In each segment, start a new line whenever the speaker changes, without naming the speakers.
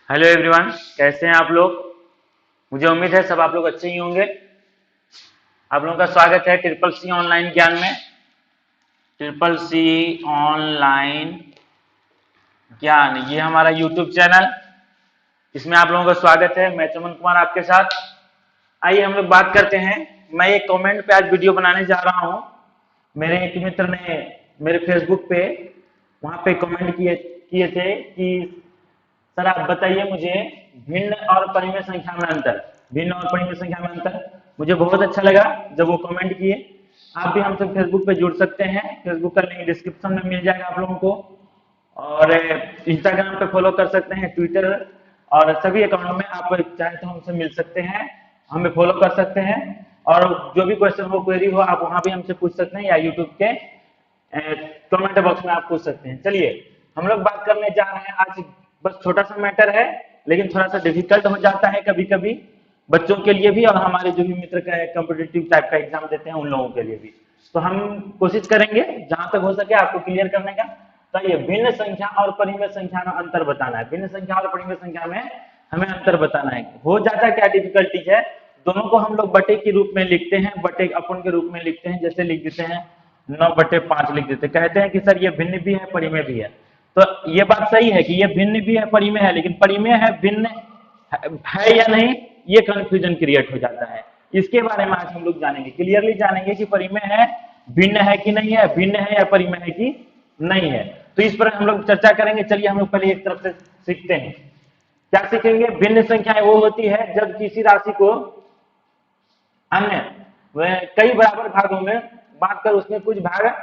Hello everyone, कैसे हैं आप लोग। मुझे उम्मीद है सब आप लोग अच्छे ही होंगे। आप लोगों का स्वागत है ट्रिपल सी ऑनलाइन ज्ञान में। ट्रिपल सी ऑनलाइन ज्ञान, ये हमारा यूट्यूब चैनल, इसमें आप लोगों का स्वागत है। मैं चमन कुमार आपके साथ। आइए हम लोग बात करते हैं। मैं एक कमेंट पे आज वीडियो बनाने जा रहा हूँ। मेरे एक मित्र ने मेरे फेसबुक पे वहां पे कमेंट किए किए थे कि सर आप बताइए मुझे भिन्न और परिमेय संख्या में अंतर। भिन्न और परिमेय संख्या में अंतर मुझे बहुत अच्छा लगा जब वो कमेंट किए। आप भी हमसे फेसबुक पे जुड़ सकते हैं। फेसबुक का लिंक डिस्क्रिप्शन में मिल जाएगा आप लोगों को। और इंस्टाग्राम पे फॉलो कर सकते हैं, ट्विटर और सभी अकाउंट में आप चाहे तो हमसे मिल सकते हैं, हमें फॉलो कर सकते हैं। और जो भी क्वेश्चन हो, क्वेरी हो, आप वहां भी हमसे पूछ सकते हैं या यूट्यूब के कमेंट बॉक्स में आप पूछ सकते हैं। चलिए हम लोग बात करने जा रहे हैं आज। बस छोटा सा मैटर है, लेकिन थोड़ा सा डिफिकल्ट हो जाता है कभी कभी बच्चों के लिए भी, और हमारे जो भी मित्र का कॉम्पिटिटिव टाइप का एग्जाम देते हैं उन लोगों के लिए भी। तो हम कोशिश करेंगे जहां तक हो सके आपको क्लियर करने का। तो ये भिन्न संख्या और परिमेय संख्या में अंतर बताना है। भिन्न संख्या और परिमेय संख्या में हमें अंतर बताना है। हो जाता है क्या डिफिकल्टीज है, दोनों को हम लोग बटे के रूप में लिखते हैं, बटे अपन के रूप में लिखते हैं। जैसे लिख देते हैं 9/5 लिख देते, कहते हैं कि सर ये भिन्न भी है परिमेय भी है। तो ये बात सही है कि ये भिन्न भी है परिमेय है, लेकिन परिमेय है भिन्न है या नहीं, ये कंफ्यूजन क्रिएट हो जाता है। इसके बारे में आज हम लोग जानेंगे, क्लियरली जानेंगे कि परिमेय है भिन्न है कि नहीं है, भिन्न है या परिमेय है कि नहीं है। तो इस पर हम लोग चर्चा करेंगे। चलिए हम लोग पहले एक तरफ से सीखते हैं। क्या सीखेंगे? भिन्न संख्याएं वो होती है जब किसी राशि को अन्य वह कई बराबर भागों में बांटकर उसमें कुछ भाग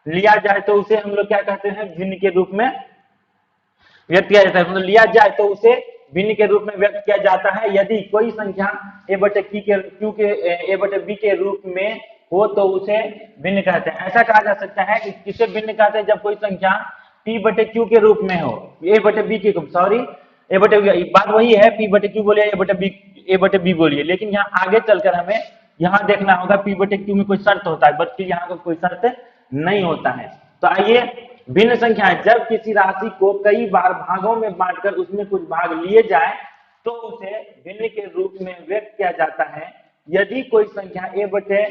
लिया जाए तो उसे हम लोग क्या कहते हैं? भिन्न के रूप में व्यक्त किया जाता है। मतलब लिया जाए तो उसे भिन्न के रूप में व्यक्त किया जाता है। यदि कोई संख्या ए बटे बी के रूप में हो तो उसे भिन्न कहते हैं। ऐसा कहा जा सकता है कि किसे भिन्न कहते हैं? जब कोई संख्या पी बटे क्यू के रूप में हो, ए बटे बी के, सॉरी ए बटे, बात वही है, पी बटे क्यू बोलिए, ए बटे बी बोलिए, लेकिन यहाँ आगे चलकर हमें यहाँ देखना होगा पी बटे क्यू में कोई शर्त होता है, बल्कि यहाँ का कोई शर्त नहीं होता है। तो आइए, भिन्न संख्याएं जब किसी राशि को कई बार भागों में बांटकर उसमें कुछ भाग लिए जाए तो उसे भिन्न के रूप में व्यक्त किया जाता है। यदि कोई संख्या ए बटे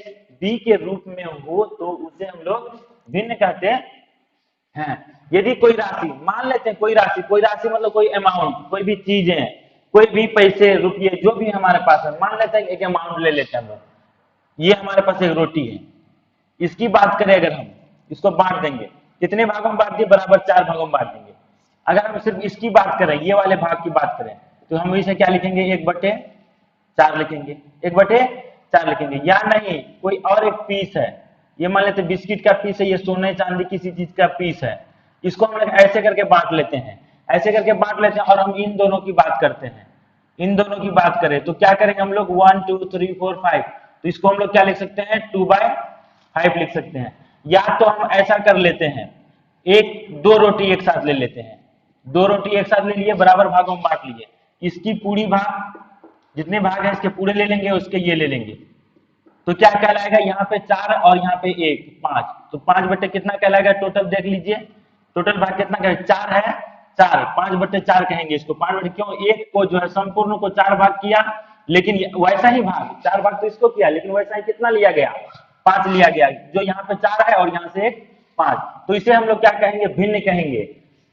बी के रूप में हो तो उसे हम लोग भिन्न कहते हैं। यदि कोई राशि, मान लेते हैं कोई राशि मतलब कोई अमाउंट, कोई भी चीजें, कोई भी पैसे रुपये जो भी हमारे पास है, मान लेते हैं एक अमाउंट ले लेते हैं हम लोग। ये हमारे पास एक रोटी है, इसकी बात करें अगर हम इसको बांट देंगे, कितने भागों में बांट दिए? बराबर 4 भागों में बांट देंगे। अगर हम सिर्फ इसकी बात करें, ये वाले भाग की बात करें, तो हम इसे क्या लिखेंगे? 1/4 लिखेंगे, 1/4 लिखेंगे। या नहीं, कोई और एक पीस है, ये मान लेते बिस्किट का पीस है, ये सोने चांदी किसी चीज का पीस है, इसको हम लोग ऐसे करके बांट लेते हैं, ऐसे करके बांट लेते हैं। और हम इन दोनों की बात करते हैं, इन दोनों की बात करें तो क्या करेंगे हम लोग? 1 2 3 4 5, तो इसको हम लोग क्या लिख सकते हैं? 2/5 लिख सकते हैं। या तो हम ऐसा कर लेते हैं, दो रोटी एक साथ ले लेते हैं, दो रोटी एक साथ ले लिए, बराबर भागों में बांट लिए, इसकी पूरी भाग, जितने भाग है इसके पूरे ले लेंगे, उसके ये ले लेंगे, तो क्या कहलाएगा? यहाँ पे 4 और यहाँ पे 1, 5, तो 5 बटे कितना कहलाएगा? टोटल देख लीजिए, टोटल भाग कितना कहे? 4 है, 4, 5/4 कहेंगे इसको। 5 बटे क्यों? एक को जो है संपूर्ण को 4 भाग किया, लेकिन वैसा ही भाग 4 भाग तो इसको किया, लेकिन वैसा ही कितना लिया गया? 5 लिया गया, जो यहाँ पे 4 है और यहाँ से एक 5, तो इसे हम लोग क्या कहेंगे? भिन्न कहेंगे,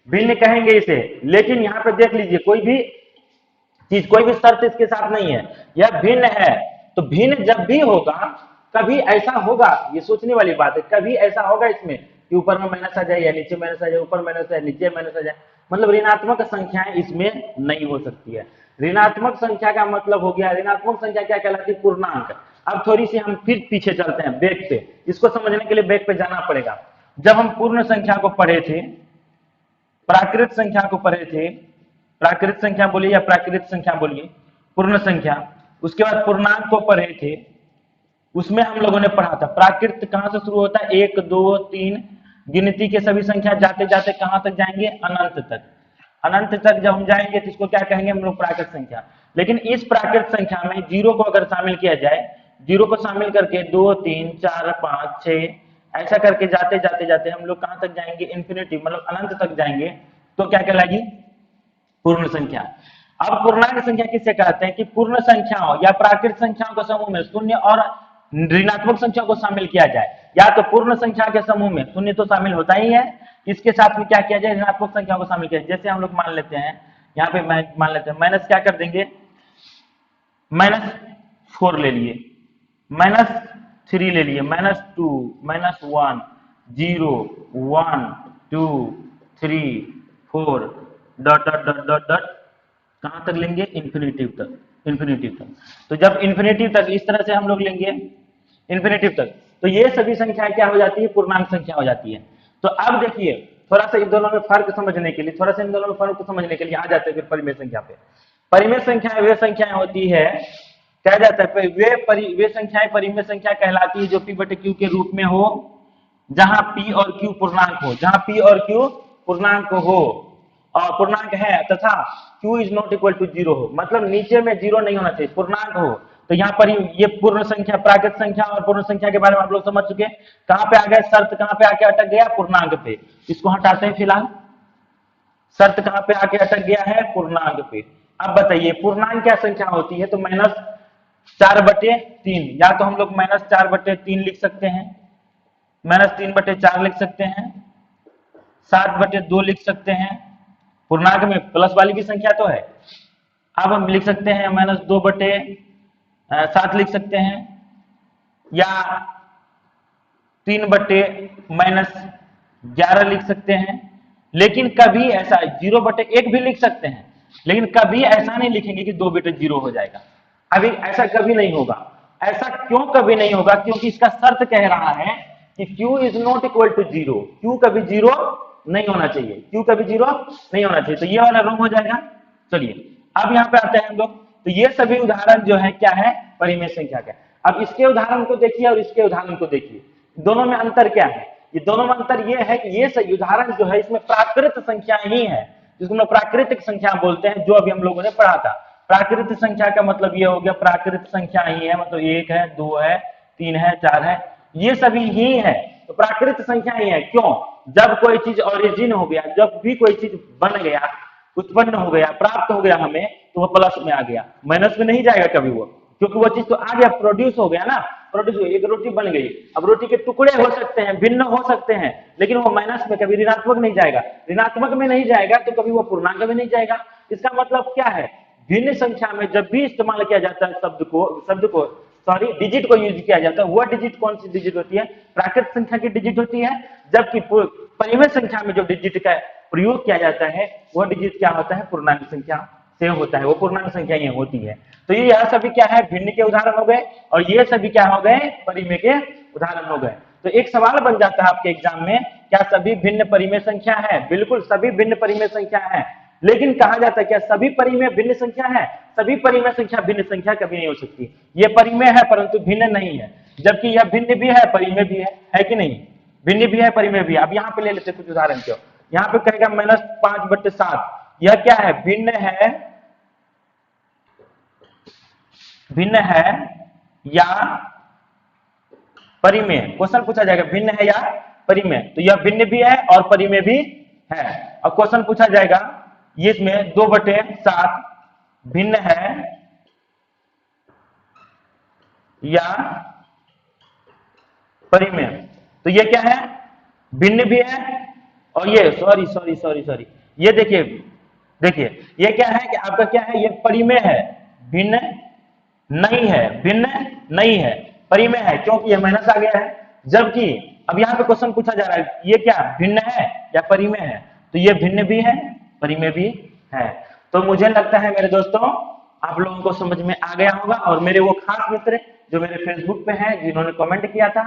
भिन्न कहेंगे इसे। लेकिन यहाँ पे देख लीजिए, कोई भी चीज, कोई भी शर्त इसके साथ नहीं है, यह भिन्न है। तो भिन्न जब भी होगा, कभी ऐसा होगा, ये सोचने वाली बात है, कभी ऐसा होगा इसमें कि ऊपर में माइनस आ जाए या नीचे माइनस आ जाए, ऊपर माइनस है नीचे माइनस आ जाए, मतलब ऋणात्मक संख्याएं इसमें नहीं हो सकती है। ऋणात्मक संख्या का मतलब हो गया, ऋणात्मक संख्या क्या कहलाती है? पूर्णांक। अब थोड़ी सी हम फिर पीछे चलते हैं, बैक पे, इसको समझने के लिए बैक पे जाना पड़ेगा। जब हम पूर्ण संख्या को पढ़े थे, प्राकृत संख्या को पढ़े थे, प्राकृत संख्या बोलिए या प्राकृत संख्या बोलिए, पूर्ण संख्या, उसके बाद पूर्णांक को पढ़े थे, उसमें हम लोगों ने पढ़ा था प्राकृत कहां से शुरू होता है? 1 2 3, गिनती के सभी संख्या जाते जाते कहां तक जाएंगे? अनंत तक। अनंत तक जब हम जाएंगे तो इसको क्या कहेंगे हम लोग? प्राकृत संख्या। लेकिन इस प्राकृत संख्या में जीरो को अगर शामिल किया जाए, जीरो को शामिल करके 2 3 4 5 6 ऐसा करके जाते जाते जाते हम लोग कहां तक जाएंगे? इन्फिनिटी, मतलब अनंत तक जाएंगे, तो क्या कहलाएगी? पूर्ण संख्या। अब पूर्णांक संख्या किसे कहते हैं कि पूर्ण संख्याओं या प्राकृत संख्याओं के समूह में शून्य और ऋणात्मक संख्या को शामिल किया जाए। या तो पूर्ण संख्या के समूह में शून्य तो शामिल होता ही है, इसके साथ में क्या किया जाए, ऋणात्मक संख्या को शामिल किया जाए। जैसे हम लोग मान लेते हैं, यहाँ पे मान लेते हैं माइनस क्या कर देंगे, -4 ले लिए, -3 ले लिए, -2, -1, 0, 1, 2, 3, 4 dot dot dot dot dot कहां तक लेंगे, इन्फिनिटिव तक, इन्फिनिटिव तक। तो जब इन्फिनिटिव तक इस तरह से हम लोग लेंगे इन्फिनिटिव तक, तो ये सभी संख्याएं क्या हो जाती है, पूर्णांक संख्या हो जाती है। तो अब देखिए थोड़ा सा इन दोनों में फर्क समझने के लिए, थोड़ा सा इन दोनों में फर्क को समझने के लिए आ जाते हैं फिर परिमेय संख्या पे। परिमेय संख्याएं वे संख्याएं होती है, कहा जाता है वे संख्याएं परिमेय संख्या कहलाती है जो p बटे q के रूप में हो, जहां p और q पूर्णांक हो, जहां p और q पूर्णांक हो और पूर्णांक है तथा q is not equal to 0 हो, मतलब नीचे में 0 नहीं होना चाहिए, पूर्णांक हो। तो यहाँ पर ये पूर्ण संख्या, प्राकृत संख्या और पूर्ण संख्या के बारे में आप लोग समझ चुके। कहां पे आ गया शर्त, कहां पे आके अटक गया, पूर्णांक पे। इसको हटाते हैं फिलहाल, शर्त कहां पे आके अटक गया है, पूर्णांक पे। अब बताइए पूर्णांक क्या संख्या होती है, तो -4/3, या तो हम लोग -4/3 लिख सकते हैं, -3/4 लिख सकते हैं, 7/2 लिख सकते हैं, पूर्णांक में प्लस वाली भी संख्या तो है। अब हम लिख सकते हैं -2/7 लिख सकते हैं, या 3/-11 लिख सकते हैं। लेकिन कभी ऐसा 0/1 भी लिख सकते हैं, लेकिन कभी ऐसा नहीं लिखेंगे कि 2/0 हो जाएगा, अभी ऐसा कभी नहीं होगा। ऐसा क्यों कभी नहीं होगा, क्योंकि इसका शर्त कह रहा है कि q is not equal to 0, q कभी 0 नहीं होना चाहिए, q कभी 0 नहीं होना चाहिए। तो ये वाला रॉन्ग हो जाएगा। चलिए अब यहाँ पे आते हैं हम लोग, तो ये सभी उदाहरण जो है क्या है, परिमेय संख्या का। अब इसके उदाहरण को देखिए और इसके उदाहरण को देखिए, दोनों में अंतर क्या है। ये दोनों में अंतर ये है कि ये सही उदाहरण जो है इसमें प्राकृत संख्या ही है, जिसको हम प्राकृतिक संख्या बोलते हैं, जो अभी हम लोगों ने पढ़ा था। प्राकृत संख्या का मतलब ये हो गया प्राकृत संख्या ही है, मतलब 1 है, 2 है, 3 है, 4 है, ये सभी ही है। तो प्राकृत संख्या ही है। क्यों, जब कोई चीज ओरिजिन हो गया, जब भी कोई चीज बन गया, उत्पन्न हो गया, प्राप्त हो गया हमें, तो वो प्लस में आ गया, माइनस में नहीं जाएगा कभी वो, क्योंकि वो चीज तो आ गया, प्रोड्यूस हो गया ना, प्रोड्यूस हो, एक रोटी बन गई। अब रोटी के टुकड़े हो सकते हैं, भिन्न हो सकते हैं, लेकिन वो माइनस में कभी ऋणात्मक नहीं जाएगा, ऋणात्मक में नहीं जाएगा तो कभी वो पूर्णांक में नहीं जाएगा। इसका मतलब क्या है, भिन्न संख्या में जब भी इस्तेमाल किया जाता है शब्द को सॉरी डिजिट को यूज किया जाता है, वह डिजिट कौन सी डिजिट होती है, प्राकृत संख्या की डिजिट होती है। जबकि परिमेय संख्या में जो डिजिट का प्रयोग किया जाता है वह डिजिट क्या होता है, पूर्णांक संख्या से होता है, वो पूर्णांक संख्या ही होती है। तो ये यह सभी क्या है, भिन्न के उदाहरण हो गए, और ये सभी क्या हो गए, परिमेय के उदाहरण हो गए। तो एक सवाल बन जाता है आपके एग्जाम में, क्या सभी भिन्न परिमेय संख्या है? बिल्कुल सभी भिन्न परिमेय संख्या है, लेकिन कहा जाता है क्या सभी परिमेय भिन्न संख्या है? सभी परिमेय संख्या भिन्न संख्या कभी नहीं हो सकती। ये परिमेय है परंतु भिन्न नहीं है, जबकि यह भिन्न भी है परिमेय भी है कि नहीं, भिन्न भी है परिमेय भी है। अब यहाँ पे ले लेते कुछ उदाहरण क्यों, यहाँ पे कहेगा -5/7, यह क्या है, भिन्न है या परिमेय। क्वेश्चन पूछा जाएगा भिन्न है या परिमेय, तो यह भिन्न भी है और परिमेय भी है। अब क्वेश्चन पूछा जाएगा ये इसमें 2/7 भिन्न है या परिमेय, तो ये क्या है, भिन्न भी है, और ये सॉरी ये देखिए ये क्या है कि आपका क्या है, ये परिमेय है, भिन्न नहीं है, भिन्न नहीं है, परिमेय है, क्योंकि ये माइनस आ गया है। जबकि अब यहाँ पे क्वेश्चन पूछा जा रहा है ये क्या भिन्न है या परिमेय है, तो ये भिन्न भी है परिमेय भी है। तो मुझे लगता है मेरे दोस्तों आप लोगों को समझ में आ गया होगा, और मेरे वो खास मित्र जो मेरे फेसबुक पे हैं जिन्होंने कमेंट किया था,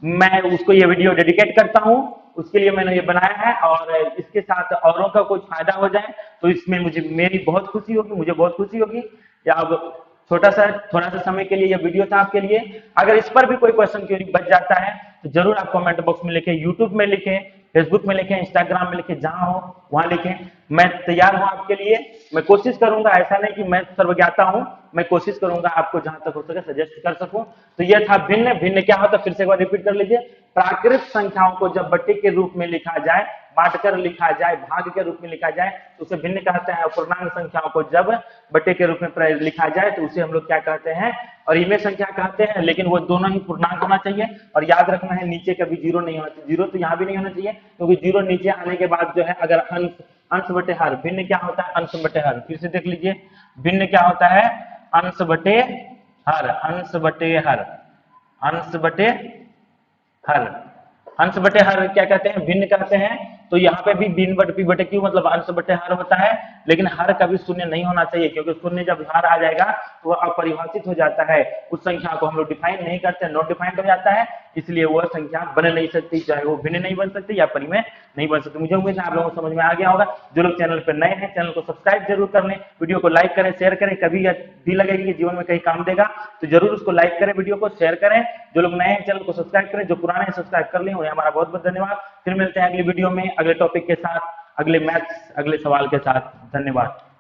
मैं उसको ये वीडियो डेडिकेट करता हूँ, उसके लिए मैंने ये बनाया है। और इसके साथ औरों का कुछ फायदा हो जाए तो इसमें मेरी बहुत खुशी होगी, मुझे बहुत खुशी होगी। या अब थोड़ा सा समय के लिए ये वीडियो था आपके लिए। अगर इस पर भी कोई क्वेश्चन क्वेरी बच जाता है तो जरूर आप कमेंट बॉक्स में लिखें, यूट्यूब में लिखें, फेसबुक में लिखें, इंस्टाग्राम में लिखें, जहां हो वहां लिखें। मैं तैयार हूं आपके लिए, मैं कोशिश करूंगा, ऐसा नहीं कि मैं सर्वज्ञाता हूं, मैं कोशिश करूंगा आपको जहां तक हो सके सजेस्ट कर सकूं। तो यह था भिन्न क्या होता है, फिर से एक बार रिपीट कर लीजिए, प्राकृत संख्याओं को जब बट्टे के रूप में लिखा जाए, बांटकर लिखा जाए, भाग के रूप में लिखा जाए तो उसे भिन्न कहते हैं। पूर्णांक संख्याओं को जब बट्टे के रूप में लिखा जाए तो उसे हम लोग क्या कहते हैं, और इमे संख्या कहते हैं। लेकिन वो दोनों ही पूर्णांक होना चाहिए और याद रखना है नीचे कभी जीरो नहीं होना चाहिए। जीरो तो यहाँ भी नहीं होना चाहिए क्योंकि जीरो नीचे आने के बाद जो है अगर अंश बटे हर, भिन्न क्या होता है, अंश बटे हर। फिर से देख लीजिए, भिन्न क्या होता है, अंश बटे हर, अंश बटे हर, अंश बटे हर, अंश बटे हर क्या कहते हैं, भिन्न कहते हैं। तो यहाँ पे भी भिन्न बटे पी बटे क्यू मतलब अंश बटे हर होता है। लेकिन हर कभी शून्य नहीं होना चाहिए क्योंकि शून्य जब हर आ जाएगा तो वह अपरिभाषित हो जाता है, उस संख्या को हम लोग डिफाइन नहीं करते, नॉट डिफाइंड हो जाता है, इसलिए वह संख्या बन नहीं सकती, चाहे वो भिन्न नहीं बन सकती या परिमेय नहीं बन सकती। मुझे उम्मीद है आप लोगों को समझ में आ गया होगा। जो लोग चैनल पर नए हैं चैनल को सब्सक्राइब जरूर कर लें, वीडियो को लाइक करें, शेयर करें। कभी भी लगेगी कि जीवन में कहीं काम देगा तो जरूर उसको लाइक करें, वीडियो को शेयर करें। जो लोग नए हैं चैनल को सब्सक्राइब करें, जो पुराने हैं सब्सक्राइब कर लें। हमारा बहुत बहुत धन्यवाद। फिर मिलते हैं अगली वीडियो में अगले टॉपिक के साथ, अगले मैथ्स, अगले सवाल के साथ। धन्यवाद।